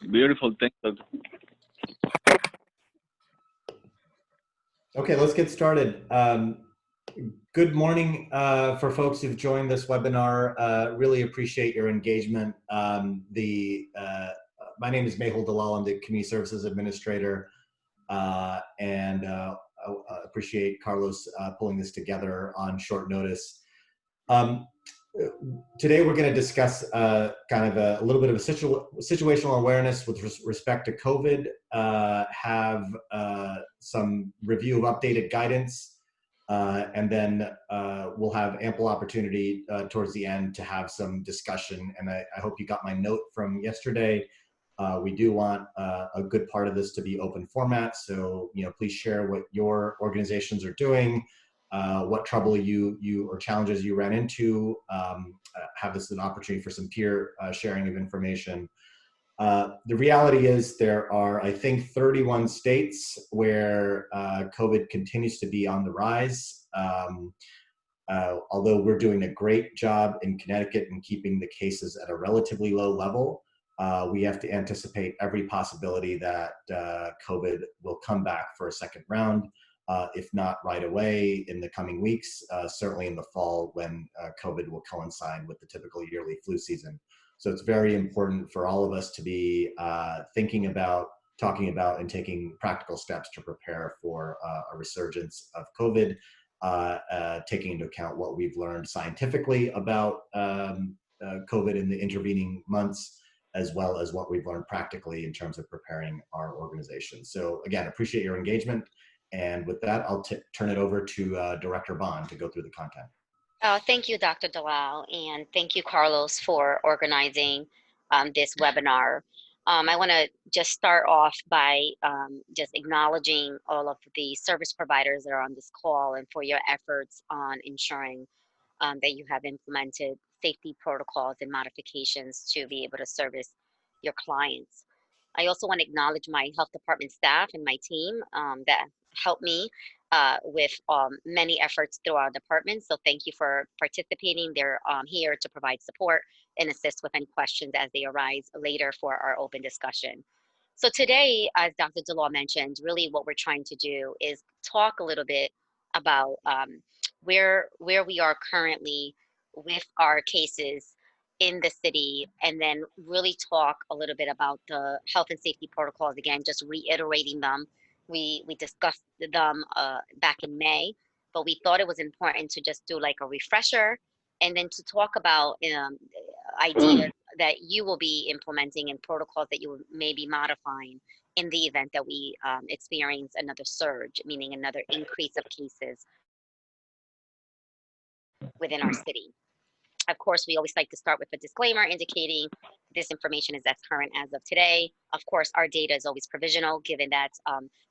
Beautiful. Thanks. Okay, let's get started. Good morning for folks who've joined this webinar. Really appreciate your engagement. My name is Mehul Dalal. I'm the Community Services Administrator, and I appreciate Carlos pulling this together on short notice. Today we're going to discuss kind of a little bit of a situational awareness with respect to COVID, have some review of updated guidance, and then we'll have ample opportunity towards the end to have some discussion. And I hope you got my note from yesterday. We do want a good part of this to be open format, so please share what your organizations are doing, what trouble you or challenges you ran into. Have this as an opportunity for some peer sharing of information. The reality is there are, I think, 31 states where COVID continues to be on the rise. Although we're doing a great job in Connecticut in keeping the cases at a relatively low level, we have to anticipate every possibility that COVID will come back for a second round. If not right away in the coming weeks, certainly in the fall when COVID will coincide with the typical yearly flu season. So it's very important for all of us to be thinking about, talking about, and taking practical steps to prepare for a resurgence of COVID, taking into account what we've learned scientifically about COVID in the intervening months, as well as what we've learned practically in terms of preparing our organization. So again, appreciate your engagement. And with that, I'll turn it over to Director Bond to go through the content. Thank you, Dr. Dalal, and thank you, Carlos, for organizing this webinar. I want to just start off by just acknowledging all of the service providers that are on this call and for your efforts on ensuring that you have implemented safety protocols and modifications to be able to service your clients. I also want to acknowledge my health department staff and my team that helped me with many efforts through our department. So thank you for participating. They're here to provide support and assist with any questions as they arise later for our open discussion. So today, as Dr. Dalal mentioned, really what we're trying to do is talk a little bit about where we are currently with our cases in the city, and then really talk a little bit about the health and safety protocols, again, just reiterating them. We discussed them back in May, but we thought it was important to just do like a refresher, and then to talk about ideas that you will be implementing and protocols that you may be modifying in the event that we experience another surge, meaning another increase of cases within our city. Of course, we always like to start with a disclaimer indicating this information is as current as of today. Of course, our data is always provisional, given that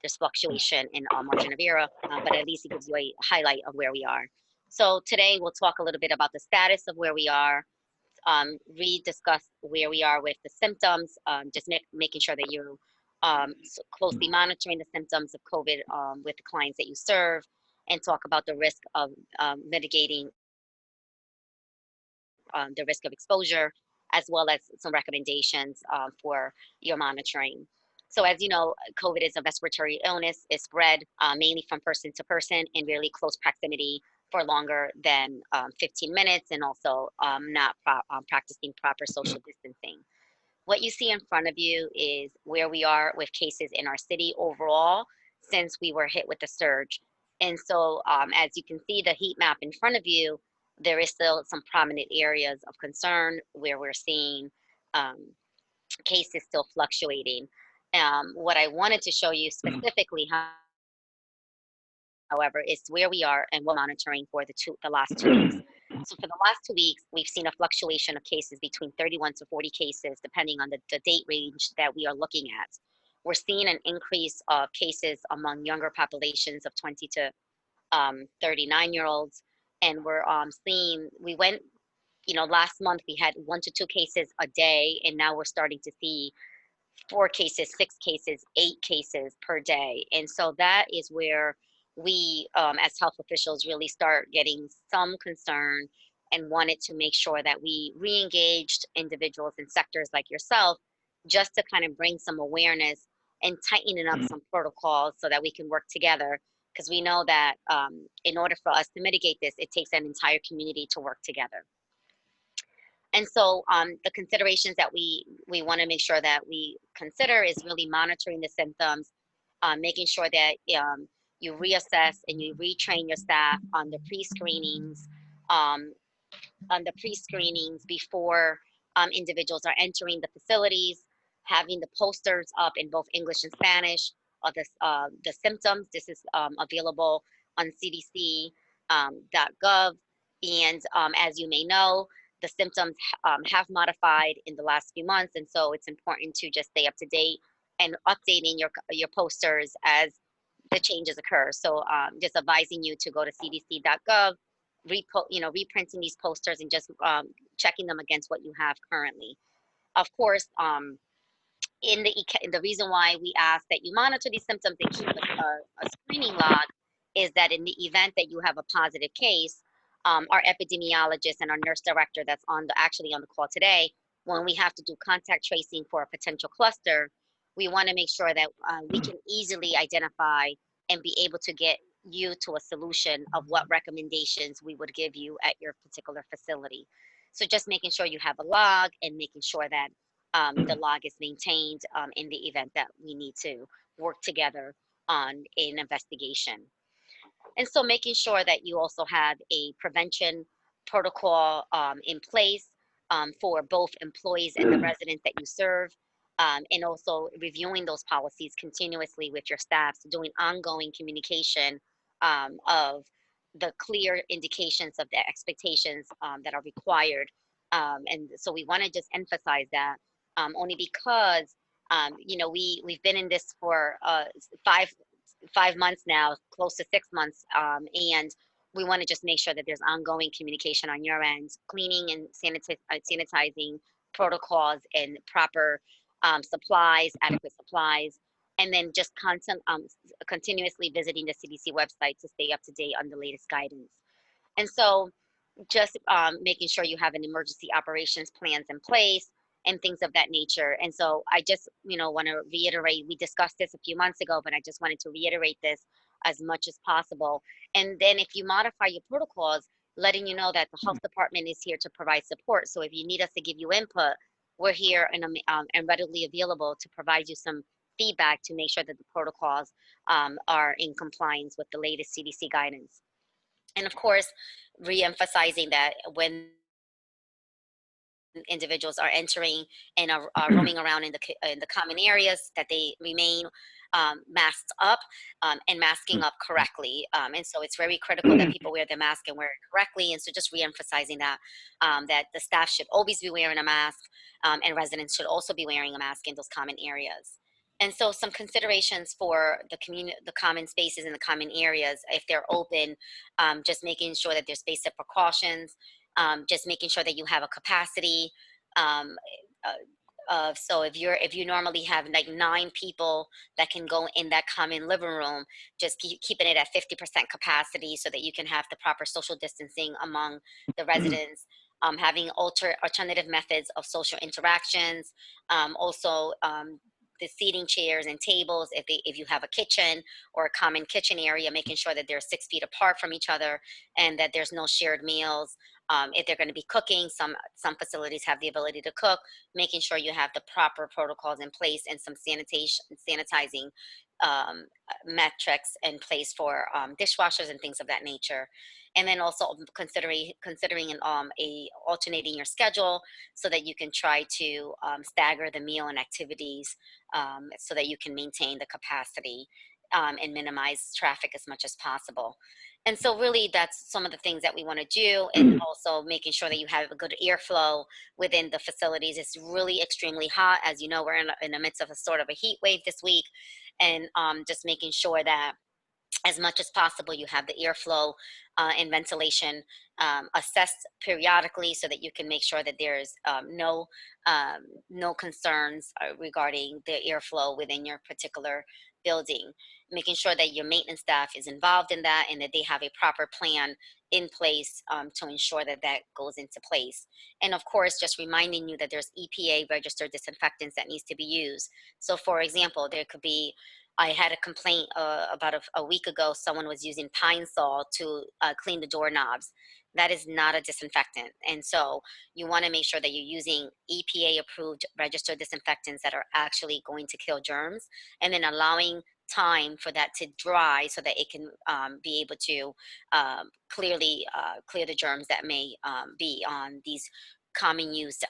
there's fluctuation in our margin of error, but at least it gives you a highlight of where we are. So today we'll talk a little bit about the status of where we are, discuss where we are with the symptoms, just making sure that you're closely monitoring the symptoms of COVID with the clients that you serve, and talk about the risk of mitigating the risk of exposure, as well as some recommendations for your monitoring. So as you know, COVID is a respiratory illness. It's spread mainly from person to person in really close proximity for longer than 15 minutes, and also not practicing proper social distancing. What you see in front of you is where we are with cases in our city overall since we were hit with the surge. And so as you can see the heat map in front of you, there is still some prominent areas of concern where we're seeing cases still fluctuating. What I wanted to show you specifically, however, is where we are and we're monitoring for the last 2 weeks. So for the last 2 weeks, we've seen a fluctuation of cases between 31 to 40 cases, depending on the date range that we are looking at. We're seeing an increase of cases among younger populations of 20 to 39-year-olds. And we're seeing, we went, last month we had 1 to 2 cases a day, and now we're starting to see 4 cases, 6 cases, 8 cases per day. And so that is where we, as health officials, really start getting some concern and wanted to make sure that we re-engaged individuals in sectors like yourself just to kind of bring some awareness and tightening up some protocols so that we can work together. Because we know that in order for us to mitigate this, it takes an entire community to work together. And so the considerations that we want to make sure that we consider is really monitoring the symptoms, making sure that you reassess and you retrain your staff um, on the pre-screenings before individuals are entering the facilities, having the posters up in both English and Spanish of the symptoms. This is available on cdc.gov. And as you may know, the symptoms have modified in the last few months, and so it's important to just stay up to date and updating your posters as the changes occur. So just advising you to go to cdc.gov, reprinting these posters and just checking them against what you have currently. Of course, in the reason why we ask that you monitor these symptoms and keep a screening log is that in the event that you have a positive case, our epidemiologist and our nurse director that's actually on the call today, when we have to do contact tracing for a potential cluster, we want to make sure that we can easily identify and be able to get you to a solution of what recommendations we would give you at your particular facility. So just making sure you have a log and making sure that the log is maintained in the event that we need to work together on an investigation. And so making sure that you also have a prevention protocol in place for both employees and the residents that you serve, and also reviewing those policies continuously with your staff, so doing ongoing communication of the clear indications of the expectations that are required. And so we want to just emphasize that only because we've been in this for five months now, close to 6 months, and we want to just make sure that there's ongoing communication on your end, cleaning and sanitizing protocols and proper supplies, adequate supplies, and then just continuously visiting the CDC website to stay up to date on the latest guidance. And so just making sure you have an emergency operations plans in place and things of that nature. And so I just, want to reiterate, we discussed this a few months ago, but I just wanted to reiterate this as much as possible. And then if you modify your protocols, letting you know that the health department is here to provide support. So if you need us to give you input, we're here and readily available to provide you some feedback to make sure that the protocols are in compliance with the latest CDC guidance. And of course, re-emphasizing that when individuals are entering and are roaming around in the common areas, that they remain masked up and masking up correctly. And so it's very critical that people wear their mask and wear it correctly. And so just re-emphasizing that that the staff should always be wearing a mask, and residents should also be wearing a mask in those common areas. And so some considerations for the common spaces in the common areas, if they're open, just making sure that there's basic precautions, just making sure that you have a capacity. Um, so if you normally have like 9 people that can go in that common living room, just keeping it at 50% capacity so that you can have the proper social distancing among the residents. Having alternative methods of social interactions. Also, the seating chairs and tables, if you have a kitchen or a common kitchen area, making sure that they're 6 feet apart from each other and that there's no shared meals. If they're going to be cooking, some facilities have the ability to cook, making sure you have the proper protocols in place and some sanitizing metrics in place for dishwashers and things of that nature. And then also considering alternating your schedule so that you can try to stagger the meal and activities so that you can maintain the capacity and minimize traffic as much as possible. And so really that's some of the things that we want to do, and also making sure that you have a good airflow within the facilities. It's really extremely hot. As you know, we're in the midst of a sort of a heat wave this week, and just making sure that as much as possible you have the airflow and ventilation assessed periodically so that you can make sure that there's no concerns regarding the airflow within your particular building, making sure that your maintenance staff is involved in that and that they have a proper plan in place to ensure that that goes into place. And of course, just reminding you that there's EPA registered disinfectants that needs to be used. So for example, there could be, I had a complaint about a week ago, someone was using Pine Sol to clean the doorknobs. That is not a disinfectant. And so you want to make sure that you're using EPA approved registered disinfectants that are actually going to kill germs, and then allowing time for that to dry so that it can be able to clearly clear the germs that may be on these common use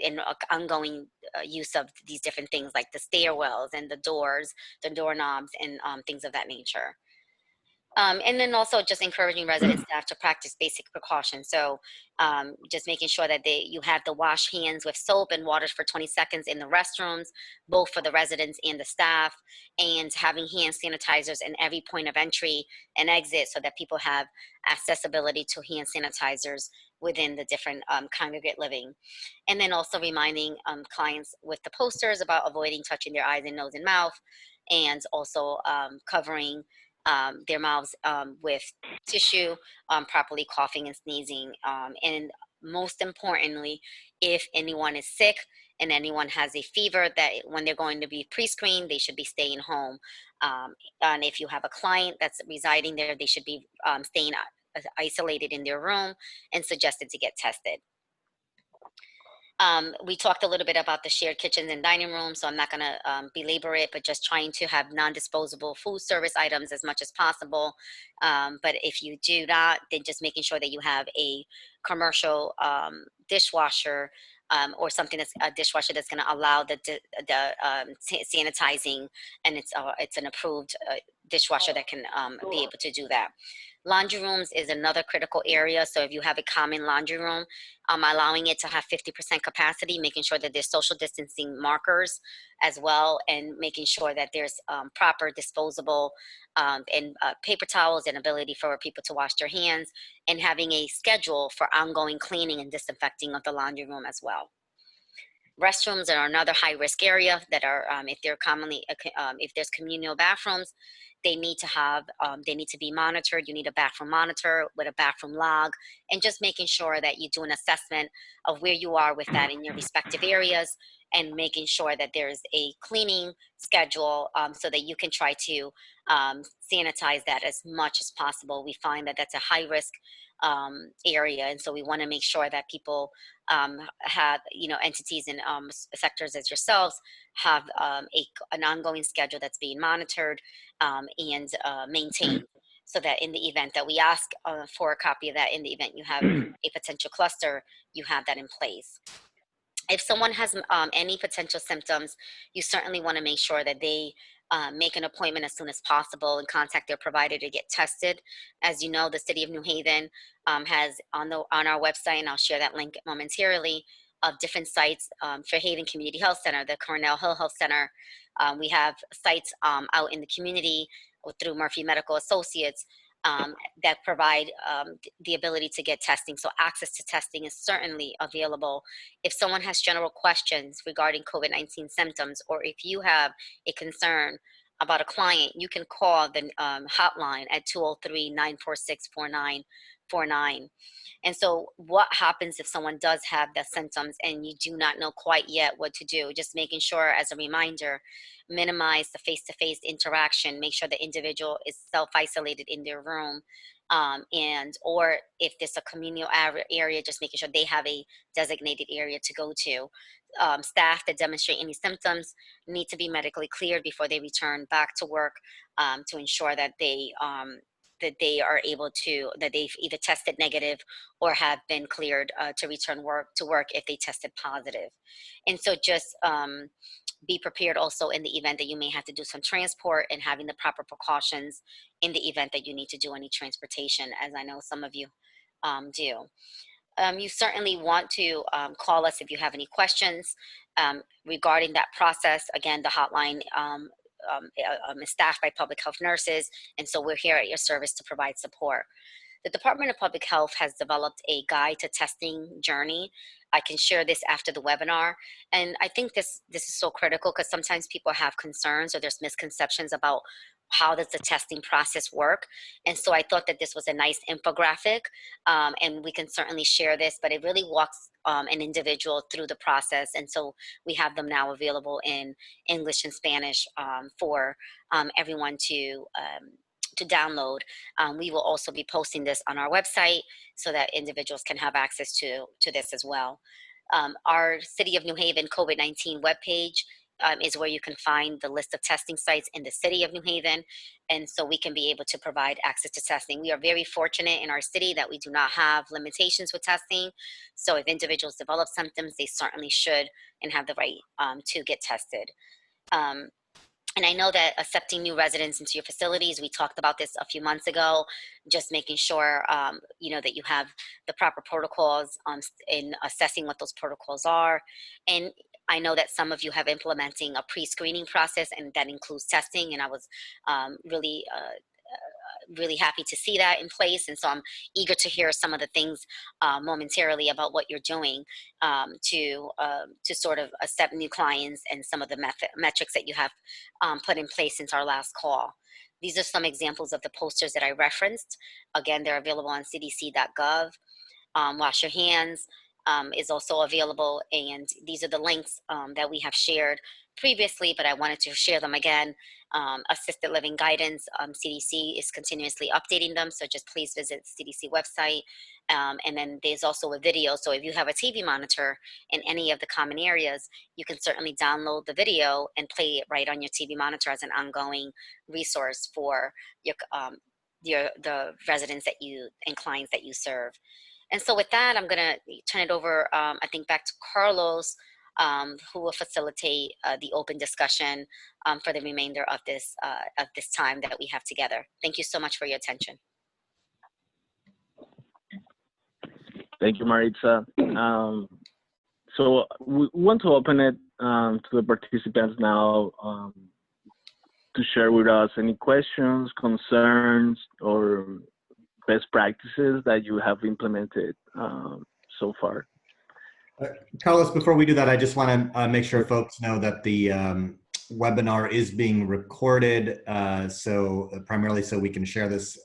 and ongoing use of these different things like the stairwells and the doors, the doorknobs, and things of that nature. And then also just encouraging resident staff to practice basic precautions. So just making sure that you have to wash hands with soap and water for 20 seconds in the restrooms, both for the residents and the staff, and having hand sanitizers in every point of entry and exit so that people have accessibility to hand sanitizers within the different congregate living. And then also reminding clients with the posters about avoiding touching their eyes and nose and mouth, and also covering their mouths with tissue, properly coughing and sneezing. And most importantly, if anyone is sick and anyone has a fever, that when they're going to be pre-screened, they should be staying home. And if you have a client that's residing there, they should be staying isolated in their room and suggested to get tested. We talked a little bit about the shared kitchens and dining rooms, so I'm not going to belabor it, but just trying to have non-disposable food service items as much as possible. But if you do not, then just making sure that you have a commercial dishwasher or something that's a dishwasher that's going to allow the sanitizing, and it's an approved dishwasher that can be able to do that. Laundry rooms is another critical area. So if you have a common laundry room, allowing it to have 50% capacity, making sure that there's social distancing markers as well, and making sure that there's proper disposable and paper towels and ability for people to wash their hands, and having a schedule for ongoing cleaning and disinfecting of the laundry room as well. Restrooms are another high-risk area that are, if they're commonly, if there's communal bathrooms, they need to be monitored. You need a bathroom monitor with a bathroom log, and just making sure that you do an assessment of where you are with that in your respective areas, and making sure that there's a cleaning schedule so that you can try to sanitize that as much as possible. We find that that's a high-risk area, and so we want to make sure that people have, entities and sectors as yourselves have an ongoing schedule that's being monitored and maintained, so that in the event that we ask for a copy of that, in the event you have a potential cluster, you have that in place. If someone has any potential symptoms, you certainly want to make sure that they make an appointment as soon as possible and contact their provider to get tested. As you know, the City of New Haven has on our website, and I'll share that link momentarily, of different sites for Haven Community Health Center, the Cornell Hill Health Center. We have sites out in the community through Murphy Medical Associates that provide the ability to get testing. So access to testing is certainly available. If someone has general questions regarding COVID-19 symptoms, or if you have a concern about a client, you can call the hotline at 203-946-4949. And so what happens if someone does have the symptoms and you do not know quite yet what to do? Just making sure, as a reminder, minimize the face-to-face interaction, make sure the individual is self-isolated in their room, or if there's a communal area, just making sure they have a designated area to go to. Staff that demonstrate any symptoms need to be medically cleared before they return back to work, to ensure that they are able to, that they've either tested negative or have been cleared to return to work if they tested positive. And so just be prepared also in the event that you may have to do some transport, and having the proper precautions in the event that you need to do any transportation, as I know some of you do. You certainly want to call us if you have any questions regarding that process. Again, the hotline is staffed by public health nurses, and so we're here at your service to provide support. the Department of Public Health has developed a guide to testing journey. I can share this after the webinar. And I think this is so critical because sometimes people have concerns or there's misconceptions about how does the testing process work. And so I thought that this was a nice infographic, and we can certainly share this, but it really walks an individual through the process. And so we have them now available in English and Spanish for everyone to download. We will also be posting this on our website so that individuals can have access to this as well. Our City of New Haven COVID-19 webpage is where you can find the list of testing sites in the City of New Haven. And so we can be able to provide access to testing. We are very fortunate in our city that we do not have limitations with testing. So if individuals develop symptoms, they certainly should and have the right to get tested. And I know that accepting new residents into your facilities, we talked about this a few months ago, just making sure, you know, that you have the proper protocols in assessing what those protocols are. And I know that some of you have implementing a pre-screening process, and that includes testing. And I was really happy to see that in place. And so I'm eager to hear some of the things momentarily about what you're doing to sort of accept new clients and some of the metrics that you have put in place since our last call. These are some examples of the posters that I referenced. Again, they're available on cdc.gov. Wash your hands is also available, and these are the links that we have shared previously, but I wanted to share them again. Assisted living guidance, CDC is continuously updating them, so just please visit the CDC website. And then there's also a video, so if you have a TV monitor in any of the common areas, you can certainly download the video and play it right on your TV monitor as an ongoing resource for the residents that you and clients that you serve. And so with that, I'm going to turn it over, I think, back to Carlos, who will facilitate the open discussion for the remainder of this time that we have together. Thank you so much for your attention. Thank you, Maritza. So we want to open it to the participants now to share with us any questions, concerns, or best practices that you have implemented so far. Carlos, before we do that, I just want to make sure folks know that the webinar is being recorded, so primarily so we can share this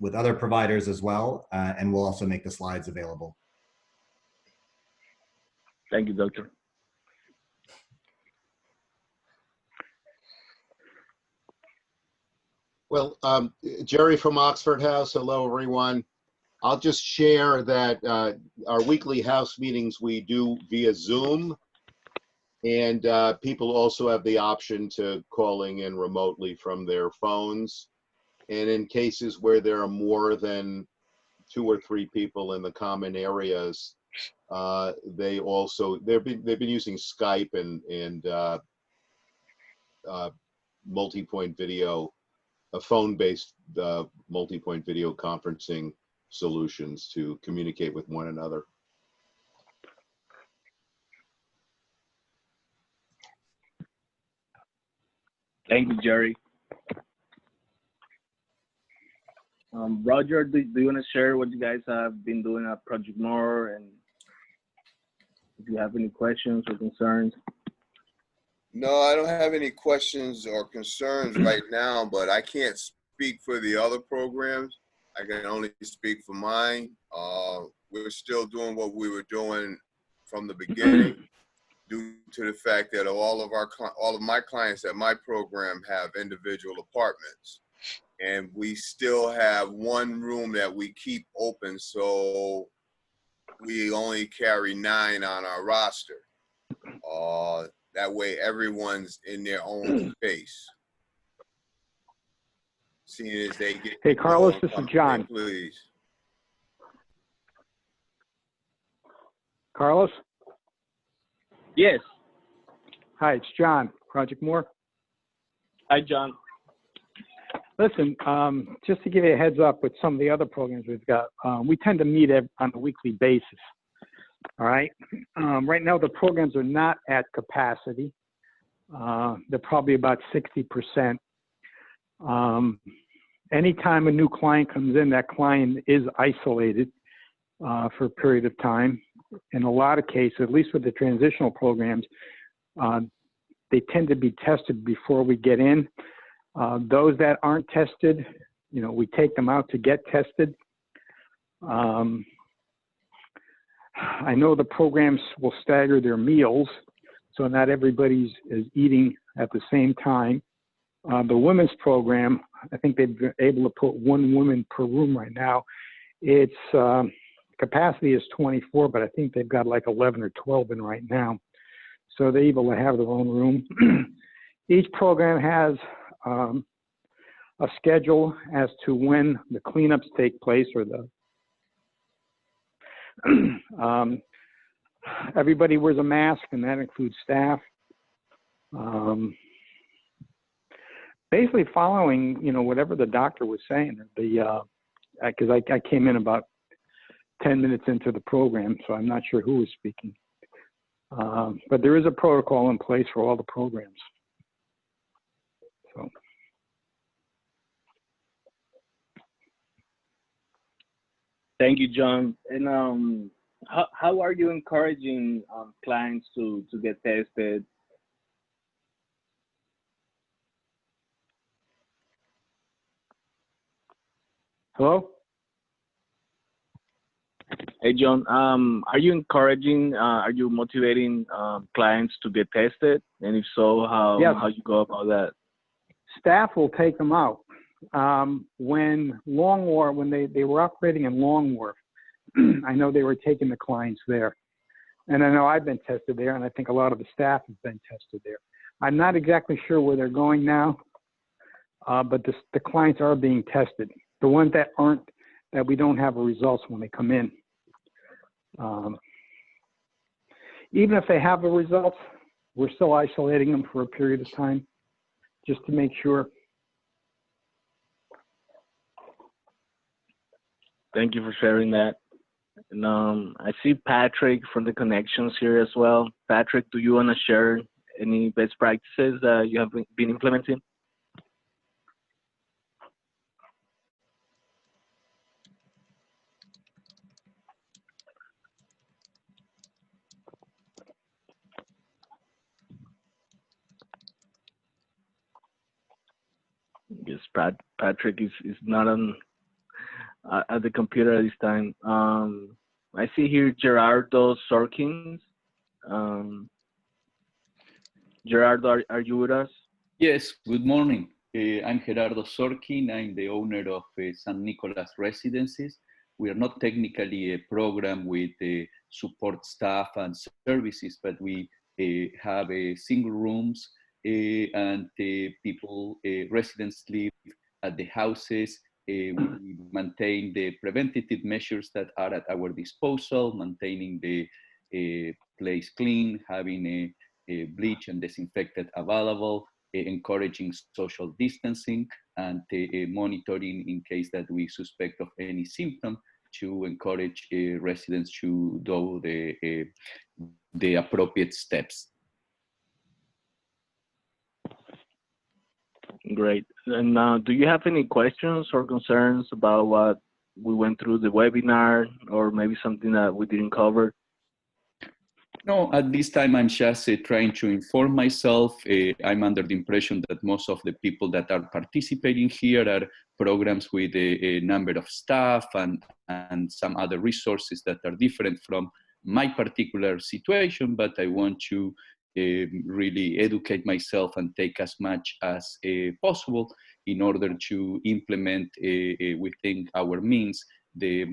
with other providers as well, and we'll also make the slides available. Thank you, Doctor. Well, Jerry from Oxford House. Hello, everyone. I'll just share that our weekly house meetings we do via Zoom, and people also have the option to calling in remotely from their phones. And in cases where there are more than 2 or 3 people in the common areas, they've been using Skype and multi-point video, phone-based multi-point video conferencing solutions to communicate with one another. Thank you, Jerry. Roger, do you want to share what you guys have been doing at Project More, and if you have any questions or concerns? No, I don't have any questions or concerns right now, but I can't speak for the other programs. I can only speak for mine. We're still doing what we were doing from the beginning, due to the fact that all of my clients at my program have individual apartments, and we still have one room that we keep open, so we only carry 9 on our roster. That way everyone's in their own space. Seeing as they get— Hey, Carlos, this is John. Please. Carlos? Yes. Hi, it's John, Project More. Hi, John. Listen, just to give you a heads up with some of the other programs we've got, we tend to meet on a weekly basis. All right. Right now, the programs are not at capacity. They're probably about 60%. anytime a new client comes in, that client is isolated for a period of time. In a lot of cases, at least with the transitional programs, they tend to be tested before we get in. Those that aren't tested, you know, we take them out to get tested. I know the programs will stagger their meals, so not everybody's is eating at the same time. The women's program, I think they've been able to put 1 woman per room right now. Its capacity is 24, but I think they've got like 11 or 12 in right now. So they're able to have their own room. Each program has a schedule as to when the cleanups take place, or the everybody wears a mask, and that includes staff. Basically following, you know, whatever the doctor was saying. Because I came in about 10 minutes into the program, so I'm not sure who was speaking. But there is a protocol in place for all the programs. So. Thank you, John. And how are you encouraging clients to get tested? Hello? Hey, John. Are you encouraging? Are you motivating clients to get tested? And if so, how you go about that? Staff will take them out. When Long Wharf, when they were operating in Long Wharf, I know they were taking the clients there. And I know I've been tested there, and I think a lot of the staff have been tested there. I'm not exactly sure where they're going now, but the clients are being tested. The ones that aren't, that we don't have results when they come in. Even if they have the results, we're still isolating them for a period of time, just to make sure. Thank you for sharing that. And I see Patrick from the connections here as well. Patrick, do you want to share any best practices that you have been implementing? Yes, Patrick is not on at the computer at this time. I see here Gerardo Sorkins. Gerardo, are you with us? Yes, good morning. I'm Gerardo Sorkin. I'm the owner of St. Nicholas Residences. We are not technically a program with support staff and services, but we have single rooms and people, residents live at the houses. We maintain the preventative measures that are at our disposal, maintaining the place clean, having a bleach and disinfectant available, encouraging social distancing, and monitoring in case that we suspect of any symptom to encourage residents to do the appropriate steps. Great. And do you have any questions or concerns about what we went through the webinar, or maybe something that we didn't cover? No, at this time, I'm just trying to inform myself. I'm under the impression that most of the people that are participating here are programs with a number of staff and some other resources that are different from my particular situation, but I want to really educate myself and take as much as possible in order to implement within our means the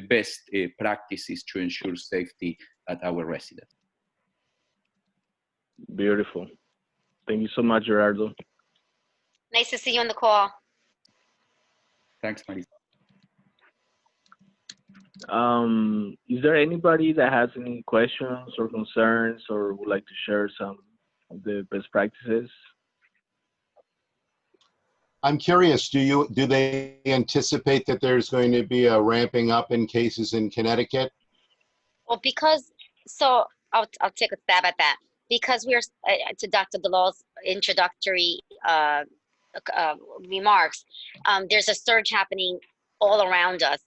best practices to ensure safety at our residence. Beautiful. Thank you so much, Gerardo. Nice to see you on the call. Thanks, Marisa. Is there anybody that has any questions or concerns or would like to share some of the best practices? I'm curious, do they anticipate that there's going to be a ramping up in cases in Connecticut? Well, so I'll take a stab at that. Because we're, to Dr. Bilal's introductory remarks, there's a surge happening all around us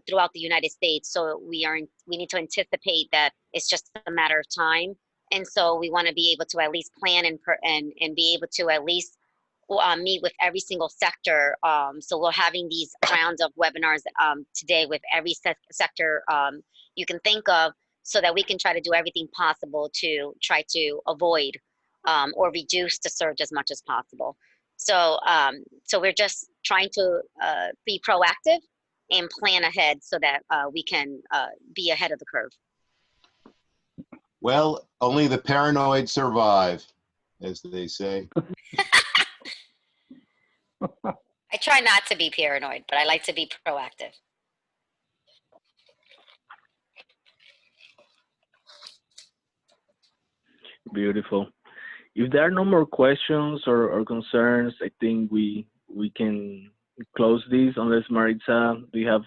throughout the United States. So we need to anticipate that it's just a matter of time. And so we want to be able to at least plan and be able to at least meet with every single sector. So we're having these rounds of webinars today with every sector you can think of, so that we can try to do everything possible to try to avoid or reduce the surge as much as possible. So, so we're just trying to be proactive and plan ahead so that we can be ahead of the curve. Well, only the paranoid survive, as they say. I try not to be paranoid, but I like to be proactive. Beautiful. If there are no more questions or concerns, I think we can close this, unless Maritza, do you have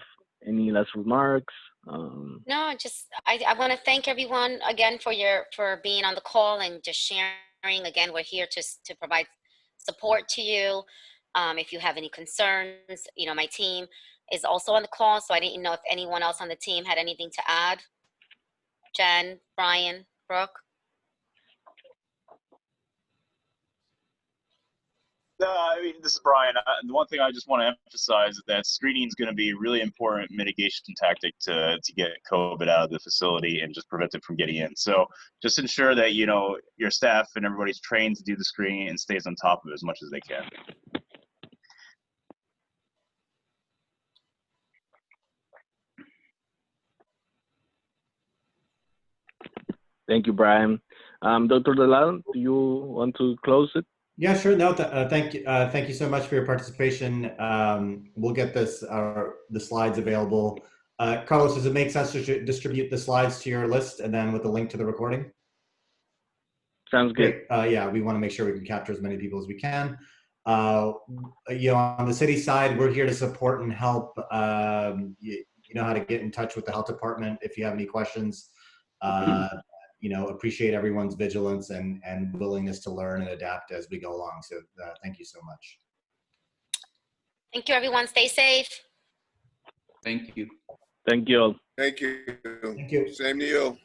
any last remarks? No, just I want to thank everyone again for being on the call and just sharing. Again, we're here to provide support to you. If you have any concerns, you know, my team is also on the call, so I didn't know if anyone else on the team had anything to add. Jen, Brian, Brooke. I mean, this is Brian. The one thing I just want to emphasize is that screening is going to be a really important mitigation tactic to get COVID out of the facility and just prevent it from getting in. So just ensure that, you know, your staff and everybody's trained to do the screening and stays on top of it as much as they can. Thank you, Brian. Dr. Delal, do you want to close it? Yeah, sure. No, thank you so much for your participation. We'll get the slides available. Carlos, does it make sense to distribute the slides to your list and then with a link to the recording? Sounds good. Great. Yeah, we want to make sure we can capture as many people as we can. You know, on the city side, we're here to support and help. You know how to get in touch with the health department if you have any questions. You know, appreciate everyone's vigilance and willingness to learn and adapt as we go along. So thank you so much. Thank you, everyone. Stay safe. Thank you. Thank you all. Thank you. Thank you. Same to you.